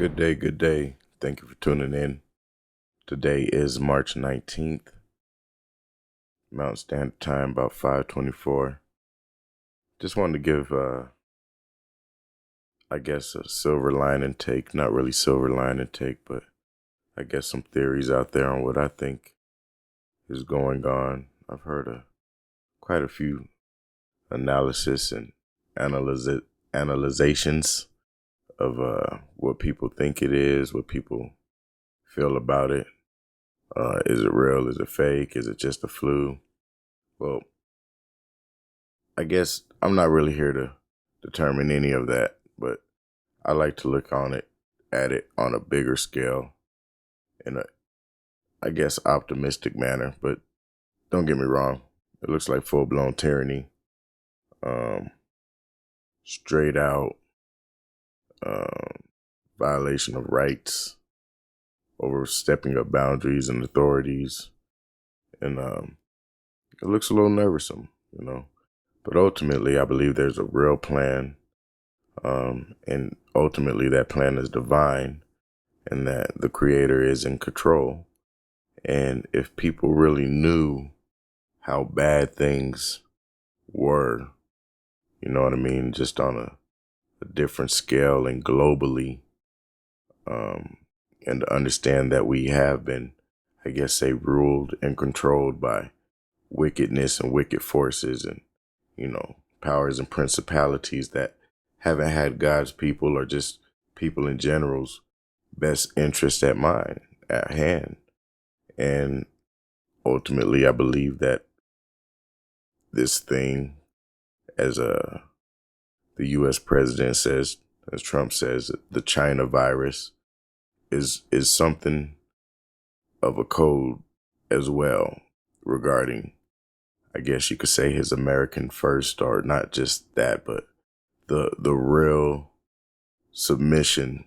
Good day, good day. Thank you for tuning in. Today is March 19th, Mountain Standard Time, about 5:24. Just wanted to give, a silver lining take. Not really silver lining take, but I guess some theories out there on what I think is going on. I've heard quite a few analysis and analyzations of what people think it is, what people feel about it. Is it real? Is it fake? Is it just a flu? Well, I guess I'm not really here to determine any of that, but I like to look at it on a bigger scale in a, optimistic manner. But don't get me wrong, it looks like full-blown tyranny, um, straight out um, violation of rights, overstepping of boundaries and authorities, and it looks a little nervous. But ultimately, I believe there's a real plan, and ultimately that plan is divine, and that the Creator is in control. And if people really knew how bad things were, you know what I mean, just on a different scale and globally, and to understand that we have been, ruled and controlled by wickedness and wicked forces and, powers and principalities that haven't had God's people or just people in general's best interest at hand. And ultimately, I believe that this thing, as the U.S. president says, as Trump says, the China virus is something of a code as well regarding, I guess you could say, his American first, or not just that, but the real submission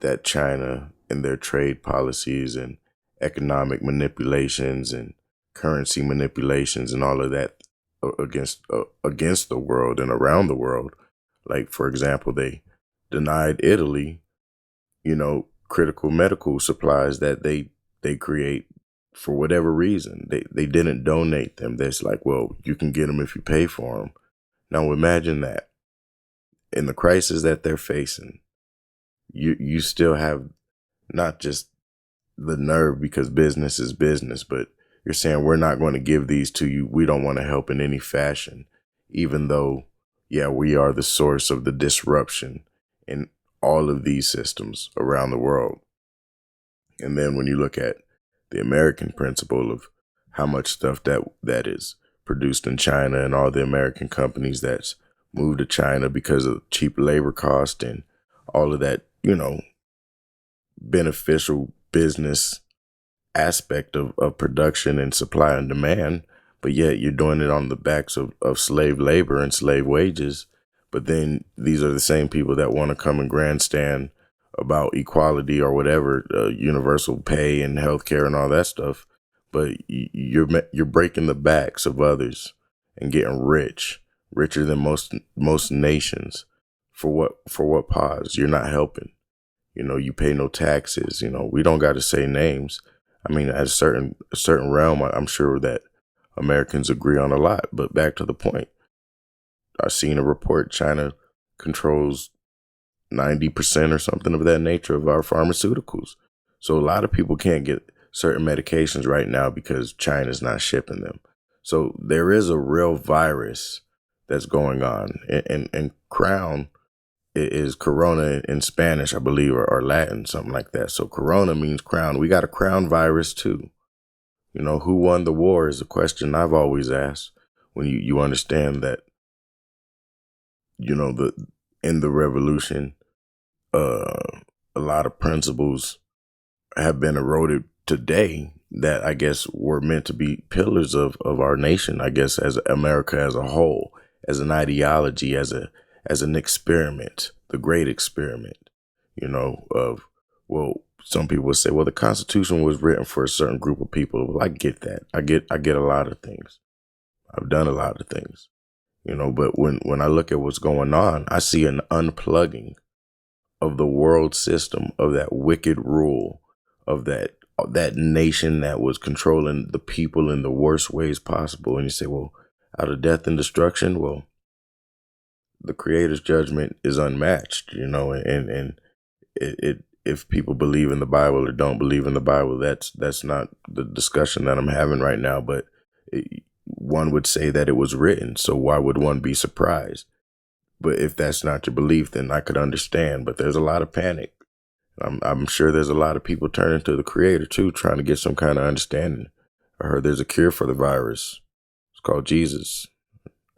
that China and their trade policies and economic manipulations and currency manipulations and all of that against the world and around the world. Like, for example, they denied Italy, critical medical supplies that they create for whatever reason. They didn't donate them. That's like, well, you can get them if you pay for them. Now imagine that in the crisis that they're facing, you still have not just the nerve, because business is business, but you're saying we're not going to give these to you. We don't want to help in any fashion, even though, yeah, we are the source of the disruption in all of these systems around the world. And then when you look at the American principle of how much stuff that is produced in China and all the American companies that's moved to China because of cheap labor cost and all of that, beneficial business aspect of production and supply and demand, but yet you're doing it on the backs of slave labor and slave wages. But then these are the same people that want to come and grandstand about equality or whatever, universal pay and healthcare and all that stuff. But you're breaking the backs of others and getting richer than most nations. For what cause? You're not helping. You pay no taxes. We don't got to say names. I mean, at a certain realm, I'm sure that Americans agree on a lot. But back to the point, I seen a report: China controls 90% or something of that nature of our pharmaceuticals. So a lot of people can't get certain medications right now because China's not shipping them. So there is a real virus that's going on, and crown is corona in Spanish, I believe, or Latin, something like that. So corona means crown. We got a crown virus too. Who won the war is a question I've always asked. When you understand that, in the revolution, a lot of principles have been eroded today that I guess were meant to be pillars of our nation, I guess, as America as a whole, as an ideology, as an experiment, the great experiment, some people would say, well, the Constitution was written for a certain group of people. Well, I get that. I get a lot of things. I've done a lot of things, but when I look at what's going on, I see an unplugging of the world system, of that wicked rule, of that nation that was controlling the people in the worst ways possible. And you say, well, out of death and destruction, well, the creator's judgment is unmatched, and if people believe in the Bible or don't believe in the Bible, that's not the discussion that I'm having right now. But one would say that it was written, so why would one be surprised? But if that's not your belief, then I could understand. But there's a lot of panic. I'm sure there's a lot of people turning to the creator too, trying to get some kind of understanding. I heard there's a cure for the virus. It's called Jesus,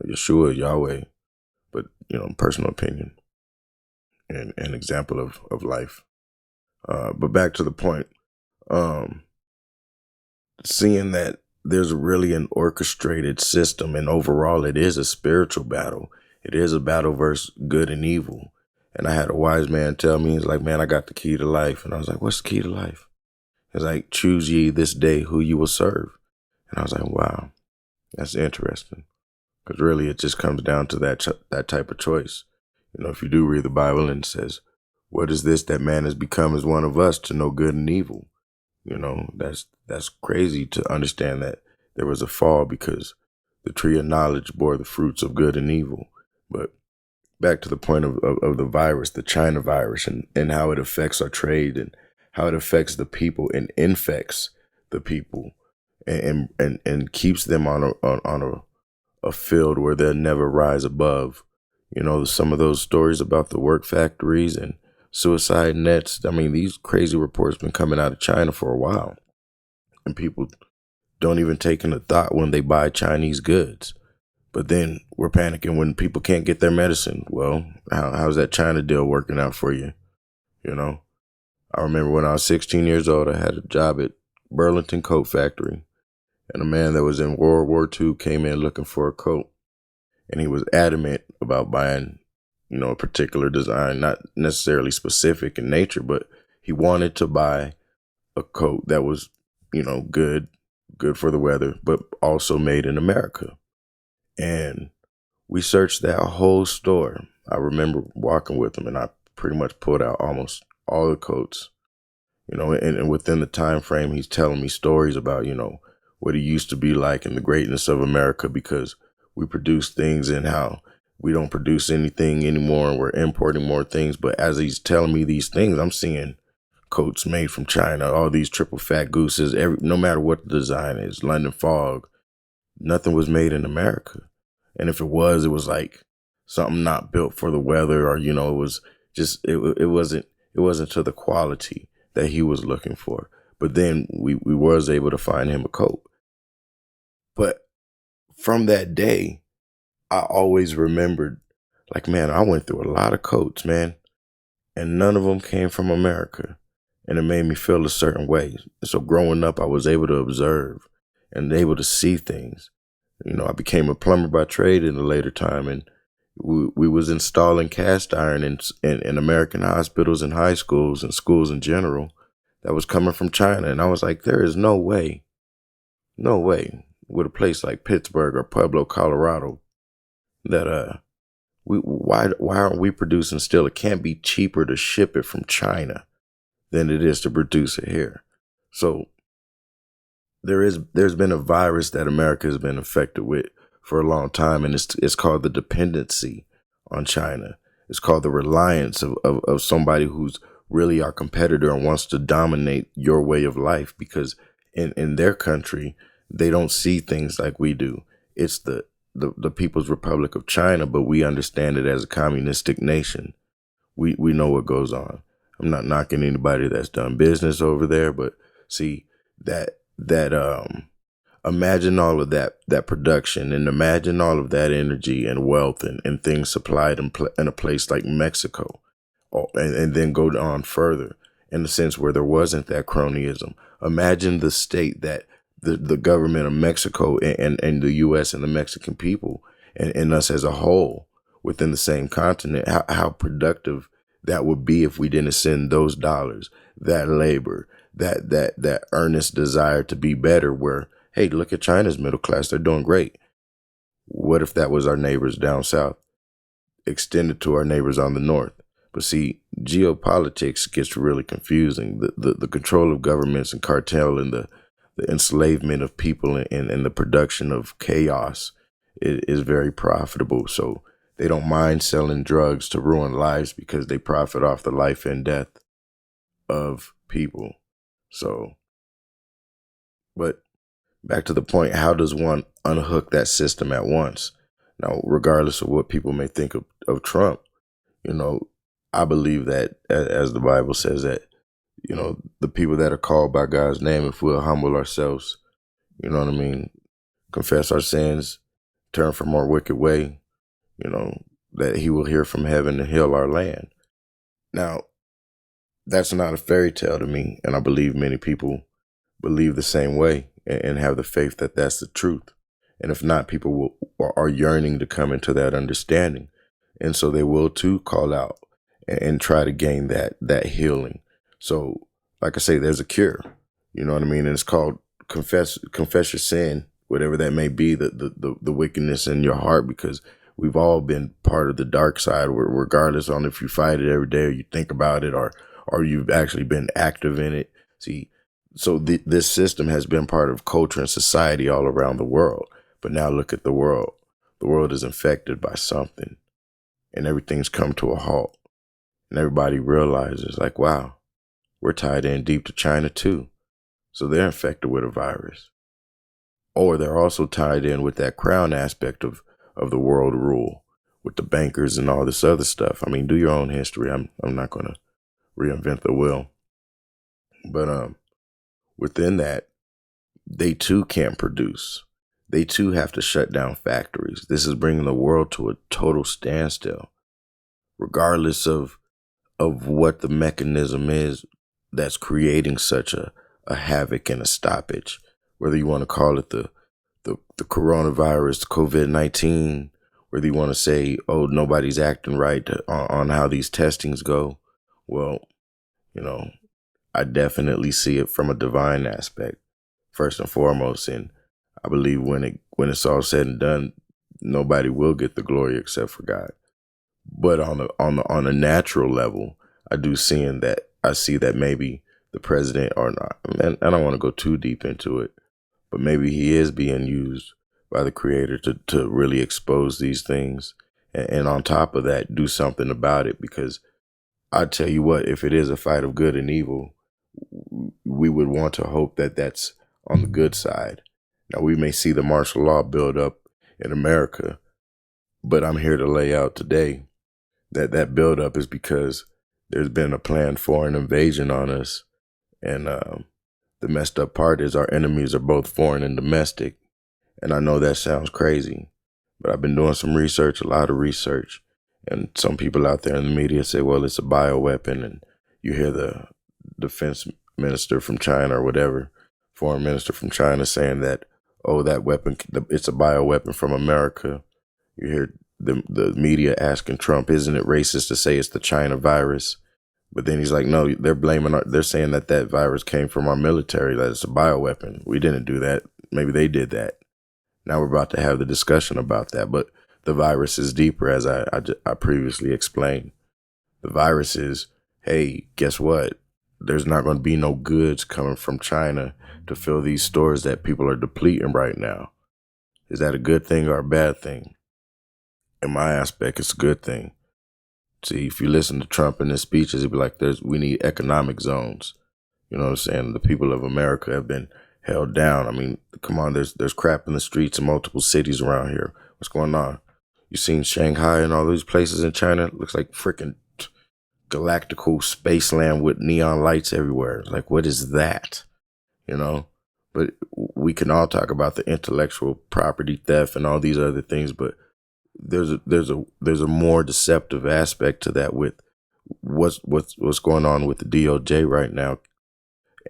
Yeshua, Yahweh. But, personal opinion and an example of life. But back to the point, seeing that there's really an orchestrated system, and overall it is a spiritual battle. It is a battle versus good and evil. And I had a wise man tell me, he's like, man, I got the key to life. And I was like, what's the key to life? He's like, choose ye this day who you will serve. And I was like, wow, that's interesting. Because really it just comes down to that type of choice. If you do read the Bible and it says, what is this that man has become as one of us to know good and evil? That's crazy to understand that there was a fall because the tree of knowledge bore the fruits of good and evil. But back to the point of the virus, the China virus, and how it affects our trade and how it affects the people and infects the people and keeps them on a field where they'll never rise above. Some of those stories about the work factories and suicide nets. I mean, these crazy reports been coming out of China for a while, and people don't even take into thought when they buy Chinese goods. But then we're panicking when people can't get their medicine. Well, how's that China deal working out for you? I remember when I was 16 years old, I had a job at Burlington Coat Factory, and a man that was in World War II came in looking for a coat, and he was adamant about buying, a particular design, not necessarily specific in nature, but he wanted to buy a coat that was, good for the weather, but also made in America. And we searched that whole store. I remember walking with him, and I pretty much pulled out almost all the coats, and within the time frame, he's telling me stories about, what it used to be like and the greatness of America, because we produce things and how we don't produce anything anymore and we're importing more things. But as he's telling me these things, I'm seeing coats made from China, all these triple fat gooses, no matter what the design is, London fog, nothing was made in America. And if it was like something not built for the weather, or, it was just, it wasn't to the quality that he was looking for. But then we was able to find him a coat. But from that day, I always remembered, like, man, I went through a lot of coats, man, and none of them came from America. And it made me feel a certain way. So growing up, I was able to observe and able to see things. I became a plumber by trade in a later time, and we was installing cast iron in American hospitals and high schools and schools in general that was coming from China. And I was like, there is no way with a place like Pittsburgh or Pueblo, Colorado, that why aren't we producing steel? It can't be cheaper to ship it from China than it is to produce it here. So there's been a virus that America has been affected with for a long time, and it's called the dependency on China. It's called the reliance of somebody who's really our competitor and wants to dominate your way of life, because in their country, they don't see things like we do. It's the People's Republic of China, but we understand it as a communistic nation. We know what goes on. I'm not knocking anybody that's done business over there, but see that imagine all of that production, and imagine all of that energy and wealth and things supplied in a place like Mexico, and then go on further in the sense where there wasn't that cronyism. Imagine the state that the government of Mexico and the U.S. and the Mexican people and us as a whole within the same continent, how productive that would be if we didn't send those dollars, that labor, that earnest desire to be better, where, hey, look at China's middle class, they're doing great. What if that was our neighbors down south, extended to our neighbors on the north? But see, geopolitics gets really confusing. The control of governments and cartel and the enslavement of people and the production of chaos is very profitable. So they don't mind selling drugs to ruin lives because they profit off the life and death of people. So, but back to the point, how does one unhook that system at once? Now, regardless of what people may think of Trump, I believe that, as the Bible says, that, the people that are called by God's name, if we'll humble ourselves, you know what I mean, confess our sins, turn from our wicked way, that he will hear from heaven and heal our land. Now, that's not a fairy tale to me, and I believe many people believe the same way and have the faith that that's the truth. And if not, people are yearning to come into that understanding. And so they will too call out and try to gain that healing. So, like I say, there's a cure. You know what I mean? And it's called confess your sin, whatever that may be, the wickedness in your heart, because we've all been part of the dark side, regardless on if you fight it every day or you think about it or you've actually been active in it. See, so this system has been part of culture and society all around the world. But now look at the world. The world is infected by something, and everything's come to a halt. And everybody realizes, like, wow, we're tied in deep to China too. So they're infected with a virus. Or they're also tied in with that crown aspect of the world rule, with the bankers and all this other stuff. I mean, do your own history. I'm not going to reinvent the wheel. But within that, they too can't produce. They too have to shut down factories. This is bringing the world to a total standstill, regardless of what the mechanism is that's creating such a havoc and a stoppage. Whether you want to call it the coronavirus, COVID-19, whether you want to say, oh, nobody's acting right on how these testings go. Well, I definitely see it from a divine aspect, first and foremost. And I believe when it's all said and done, nobody will get the glory except for God. But on a natural level, I see that maybe the president, or not, and I don't want to go too deep into it, but maybe he is being used by the Creator to really expose these things, and on top of that, do something about it. Because I tell you what, if it is a fight of good and evil, we would want to hope that that's on the good side. Now, we may see the martial law build up in America, but I'm here to lay out today that build up is because there's been a planned foreign invasion on us. And the messed up part is our enemies are both foreign and domestic. And I know that sounds crazy, but I've been doing some research, a lot of research. And some people out there in the media say, well, it's a bioweapon. And you hear the defense minister from China or whatever, foreign minister from China saying that, oh, that weapon, it's a bioweapon from America. You hear the media asking Trump, isn't it racist to say it's the China virus? But then he's like, no, they're saying that virus came from our military, that it's a bioweapon. We didn't do that. Maybe they did that. Now we're about to have the discussion about that. But the virus is deeper, as I previously explained. The virus is, hey, guess what? There's not going to be no goods coming from China to fill these stores that people are depleting right now. Is that a good thing or a bad thing? In my aspect, it's a good thing. See, if you listen to Trump in his speeches, he'd be like, we need economic zones. You know what I'm saying? The people of America have been held down. I mean, come on, there's crap in the streets in multiple cities around here. What's going on? You seen Shanghai and all these places in China? It looks like freaking galactical space land with neon lights everywhere. Like, what is that? But we can all talk about the intellectual property theft and all these other things, but there's a more deceptive aspect to that with what's going on with the DOJ right now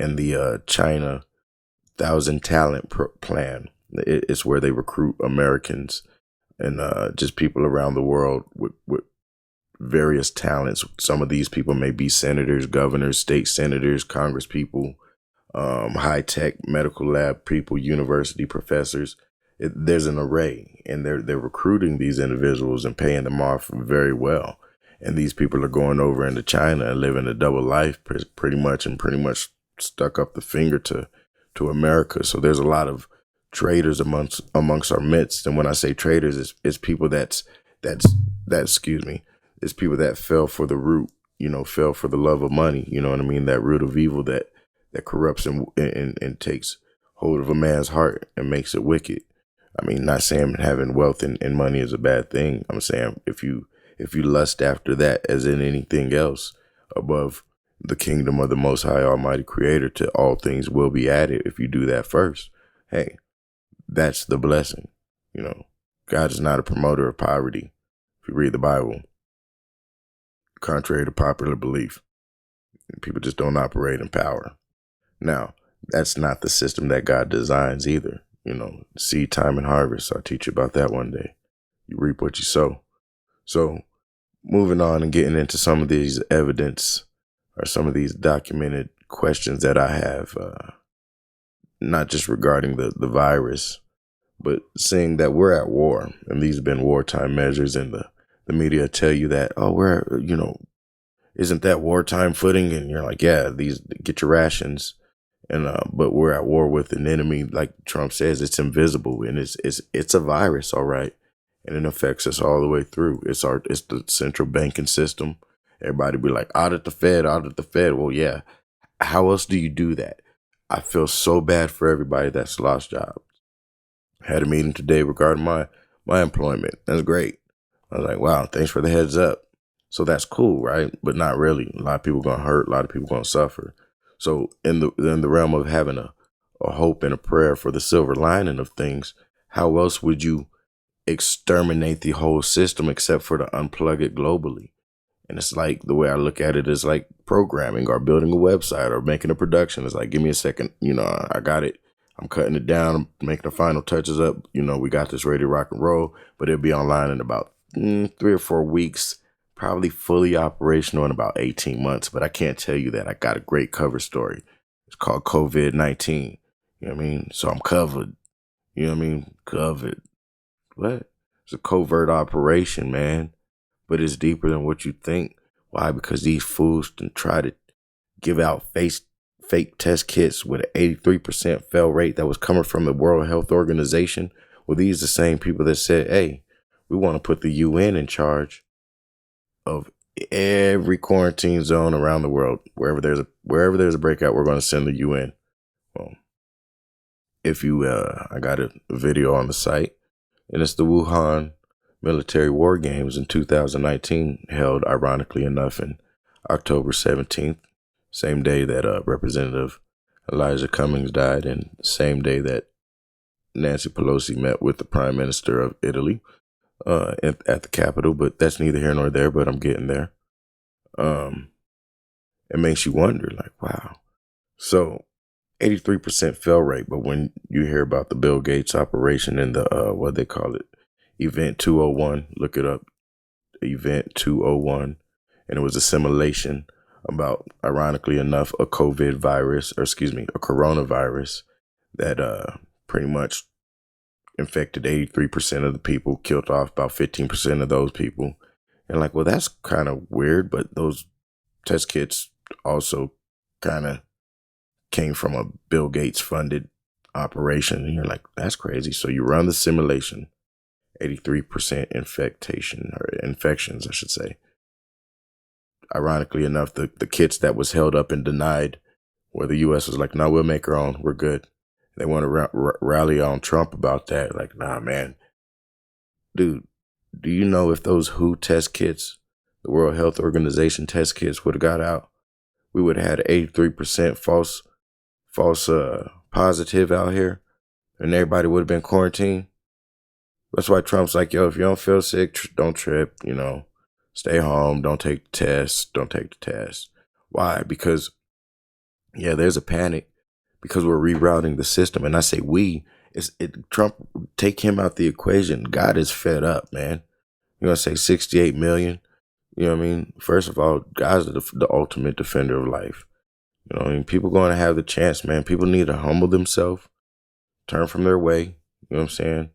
and the China 1,000 talent plan. It's where they recruit Americans and just people around the world with various talents. Some of these people may be senators, governors, state senators, congress people, high-tech medical lab people, university professors. There's an array, and they're recruiting these individuals and paying them off very well. And these people are going over into China and living a double life pretty much, and pretty much stuck up the finger to America. So there's a lot of traitors amongst our midst. And when I say traitors, it's people excuse me, it's people that fell for the root, fell for the love of money. You know what I mean? That root of evil that corrupts and takes hold of a man's heart and makes it wicked. I mean, not saying having wealth and money is a bad thing. I'm saying if you lust after that as in anything else above the kingdom of the Most High Almighty Creator, to all things will be added. If you do that first, hey, that's the blessing. God is not a promoter of poverty. If you read the Bible, contrary to popular belief, people just don't operate in power. Now, that's not the system that God designs either. Seed time and harvest. I'll teach you about that one day. You reap what you sow. So moving on and getting into some of these evidence or some of these documented questions that I have, not just regarding the virus, but seeing that we're at war, and these have been wartime measures, and the media tell you that, oh, isn't that wartime footing? And you're like, yeah, get your rations. And but we're at war with an enemy, like Trump says, it's invisible, and it's a virus, all right, and it affects us all the way through. It's the central banking system. Everybody be like, audit the Fed, audit the Fed. Well, yeah. How else do you do that? I feel so bad for everybody that's lost jobs. I had a meeting today regarding my employment. That's great. I was like, wow, thanks for the heads up. So that's cool, right? But not really. A lot of people gonna hurt. A lot of people gonna suffer. So in the realm of having a hope and a prayer for the silver lining of things, how else would you exterminate the whole system except for to unplug it globally? And it's like, the way I look at it is like programming or building a website or making a production. It's like, give me a second. I got it. I'm cutting it down. I'm making the final touches up. We got this ready to rock and roll, but it'll be online in about 3 or 4 weeks, probably fully operational in about 18 months. But I can't tell you that. I got a great cover story. It's called COVID-19. You know what I mean? So I'm covered. You know what I mean? Covered. What? It's a covert operation, man. But it's deeper than what you think. Why? Because these fools can try to give out fake test kits with an 83% fail rate that was coming from the World Health Organization. Well, these are the same people that said, hey, we want to put the UN in charge of every quarantine zone around the world. Wherever there's a breakout, we're going to send the UN. Well, I got a video on the site, and it's the Wuhan military war games in 2019, held ironically enough in October 17th, same day that Representative Elijah Cummings died, and same day that Nancy Pelosi met with the Prime Minister of Italy at the Capitol. But that's neither here nor there, but I'm getting there. It makes you wonder, like, wow. So 83% fail rate, but when you hear about the Bill Gates operation and the, what they call it, Event 201, look it up, Event 201, and it was a simulation about, ironically enough, a coronavirus that pretty much infected 83% of the people, killed off about 15% of those people. And like, well, that's kind of weird, but those test kits also kind of came from a Bill Gates funded operation. And you're like, that's crazy. So you run the simulation, 83% infections, I should say. Ironically enough, the kits that was held up and denied, where the U.S. was like, no, we'll make our own, we're good. They want to rally on Trump about that. Like, nah, man. Dude, do you know if those WHO test kits, the World Health Organization test kits, would have got out, we would have had 83% false positive out here, and everybody would have been quarantined. That's why Trump's like, yo, if you don't feel sick, don't trip, stay home, don't take the test. Why? Because, yeah, there's a panic because we're rerouting the system. And I say Trump, take him out the equation. God is fed up, man. You're going to say 68 million. You know what I mean? First of all, God's the ultimate defender of life. You know what I mean? People going to have the chance, man. People need to humble themselves, turn from their way. You know what I'm saying?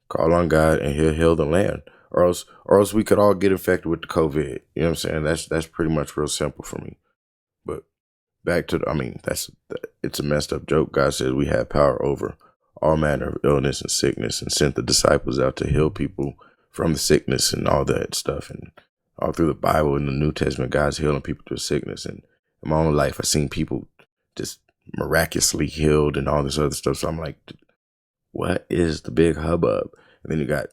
Call on God and he'll heal the land. or else we could all get infected with the COVID. You know what I'm saying? That's pretty much real simple for me. But back to it's a messed up joke. God says we have power over all manner of illness and sickness, and sent the disciples out to heal people from the sickness and all that stuff. And all through the Bible and the New Testament, God's healing people through sickness. And in my own life, I've seen people just miraculously healed and all this other stuff. So I'm like, what is the big hubbub? And then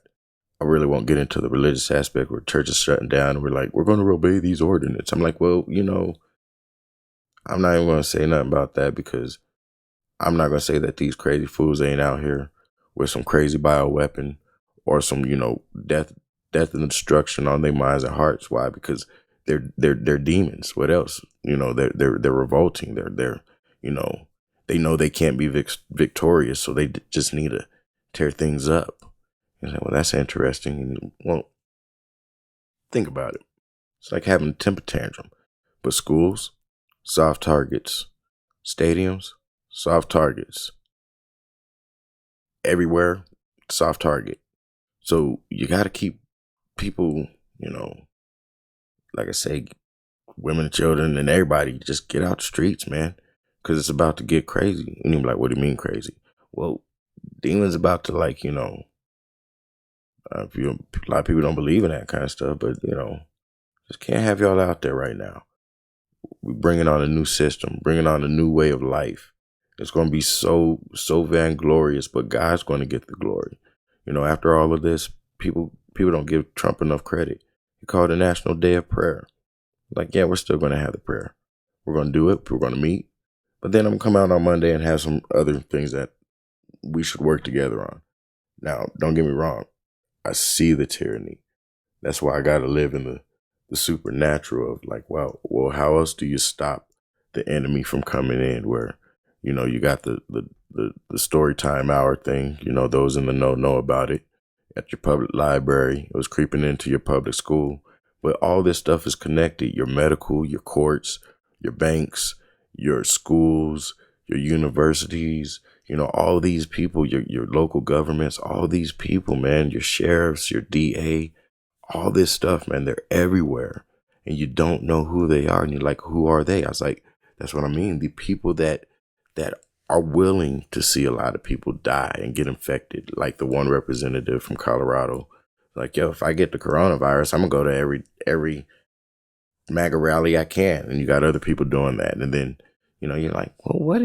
I really won't get into the religious aspect where church is shutting down and we're like, we're going to obey these ordinances. I'm like, well, I'm not even going to say nothing about that, because I'm not going to say that these crazy fools ain't out here with some crazy bioweapon or some, death and destruction on their minds and hearts. Why? Because they're demons. What else? They're revolting. They're they know they can't be victorious, so they just need to tear things up. You say, well, that's interesting. Well, think about it. It's like having a temper tantrum. But schools, soft targets. Stadiums, soft targets. Everywhere, soft target. So you got to keep people, like I say, women and children and everybody, just get out the streets, man. Because it's about to get crazy. And you're like, what do you mean crazy? Well, demons about to, a lot of people don't believe in that kind of stuff, but, just can't have y'all out there right now. We're bringing on a new system, bringing on a new way of life. It's going to be so vainglorious, but God's going to get the glory. After all of this, people don't give Trump enough credit. He called a National Day of Prayer. Like, yeah, we're still going to have the prayer. We're going to do it. We're going to meet. But then I'm going to come out on Monday and have some other things that we should work together on. Now, don't get me wrong. I see the tyranny. That's why I got to live in the supernatural of like, well, how else do you stop the enemy from coming in? Where, you got the story time hour thing. Those in the know about it. At your public library, it was creeping into your public school. But all this stuff is connected. Your medical, your courts, your banks, your schools, your universities, all these people, your local governments, all these people, man, your sheriffs, your DA, all this stuff, man, they're everywhere. And you don't know who they are. And you're like, who are they? I was like, that's what I mean. The people that are willing to see a lot of people die and get infected. Like the one representative from Colorado, like, yo, if I get the coronavirus, I'm going to go to every MAGA rally I can. And you got other people doing that. And then, you're like, well, what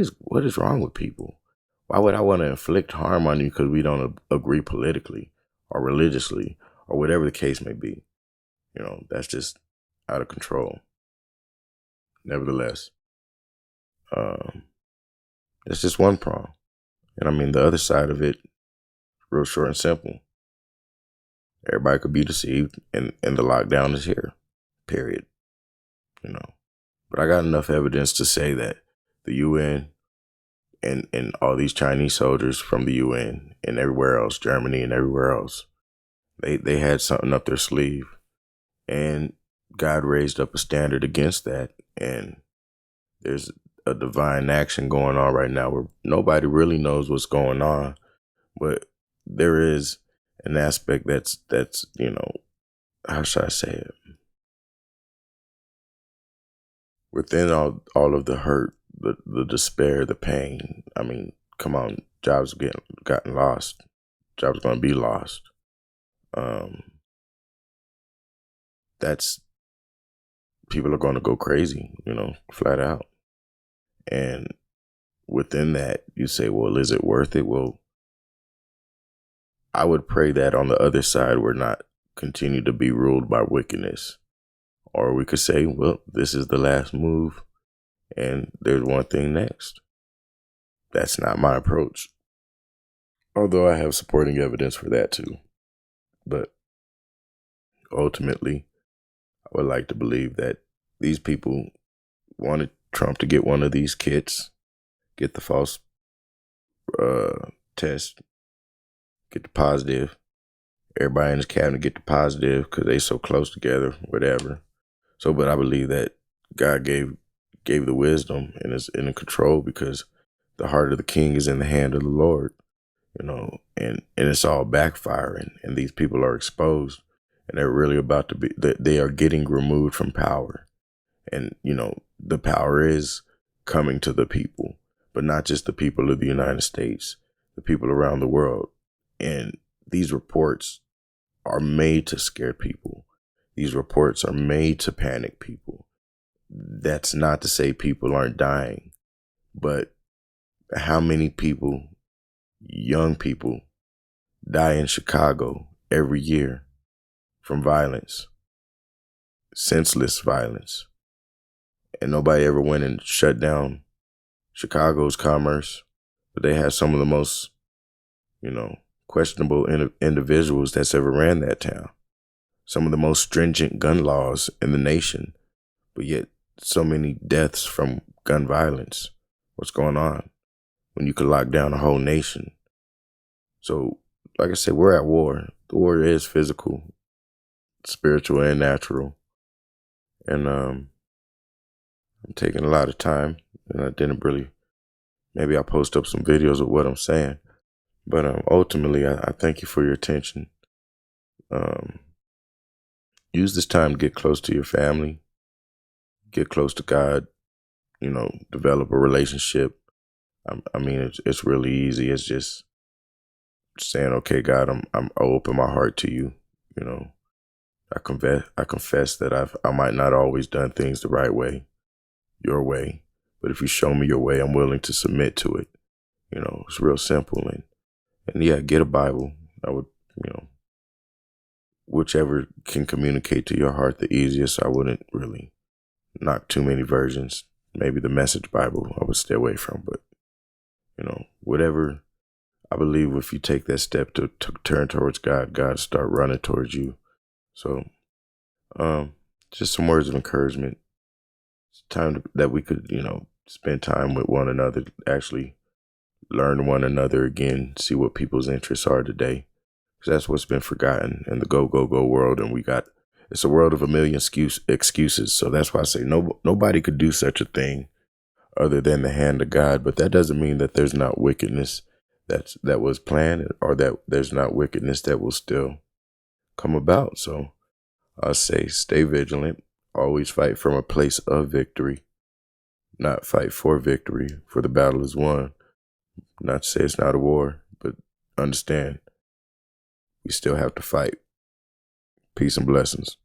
is wrong with people? Why would I want to inflict harm on you because we don't agree politically or religiously or whatever the case may be? That's just out of control. Nevertheless, it's just one prong. And I mean, the other side of it, real short and simple. Everybody could be deceived and the lockdown is here, period. But I got enough evidence to say that the UN and all these Chinese soldiers from the UN and everywhere else, Germany and everywhere else, they had something up their sleeve. And God raised up a standard against that. And there's a divine action going on right now where nobody really knows what's going on. But there is an aspect that's how should I say it? Within all of the hurt, the despair, the pain. I mean, come on, jobs gotten lost. Jobs going to be lost. That's people are going to go crazy, flat out. And within that, you say, well, is it worth it? Well, I would pray that on the other side, we're not continue to be ruled by wickedness. Or we could say, well, this is the last move and there's one thing next. That's not my approach. Although I have supporting evidence for that too. But ultimately, I would like to believe that these people wanted Trump to get one of these kits, get the false test, get the positive. Everybody in his cabinet get the positive because they so close together, whatever. So, but I believe that God gave the wisdom and is in control because the heart of the king is in the hand of the Lord, and it's all backfiring and these people are exposed and they're really about to be, they are getting removed from power. And, the power is coming to the people, but not just the people of the United States, the people around the world. And these reports are made to scare people. These reports are made to panic people. That's not to say people aren't dying, but how many people, young people, die in Chicago every year from violence, senseless violence? And nobody ever went and shut down Chicago's commerce, but they had some of the most, questionable individuals that's ever ran that town. Some of the most stringent gun laws in the nation, but yet so many deaths from gun violence. What's going on when you could lock down a whole nation? So, like I said, we're at war. The war is physical, spiritual, and natural. And I'm taking a lot of time, and I didn't really. Maybe I'll post up some videos of what I'm saying. But ultimately, I thank you for your attention. Use this time to get close to your family, get close to God, develop a relationship. I mean, it's really easy. It's just saying, okay, God, I'll open my heart to you. I confess that I might not always done things the right way, your way. But if you show me your way, I'm willing to submit to it. It's real simple. And yeah, get a Bible. I would, whichever can communicate to your heart the easiest. I wouldn't really knock too many versions. Maybe the Message Bible I would stay away from. But, whatever. I believe if you take that step to turn towards God, God start running towards you. So, just some words of encouragement. It's time that we could, spend time with one another, actually learn one another again, see what people's interests are today. Because that's what's been forgotten in the go world. And it's a world of a million excuses. So that's why I say nobody could do such a thing other than the hand of God. But that doesn't mean that there's not wickedness that was planned, or that there's not wickedness that will still come about. So I say stay vigilant, always fight from a place of victory, not fight for victory, for the battle is won. Not to say it's not a war, but understand we still have to fight. Peace and blessings.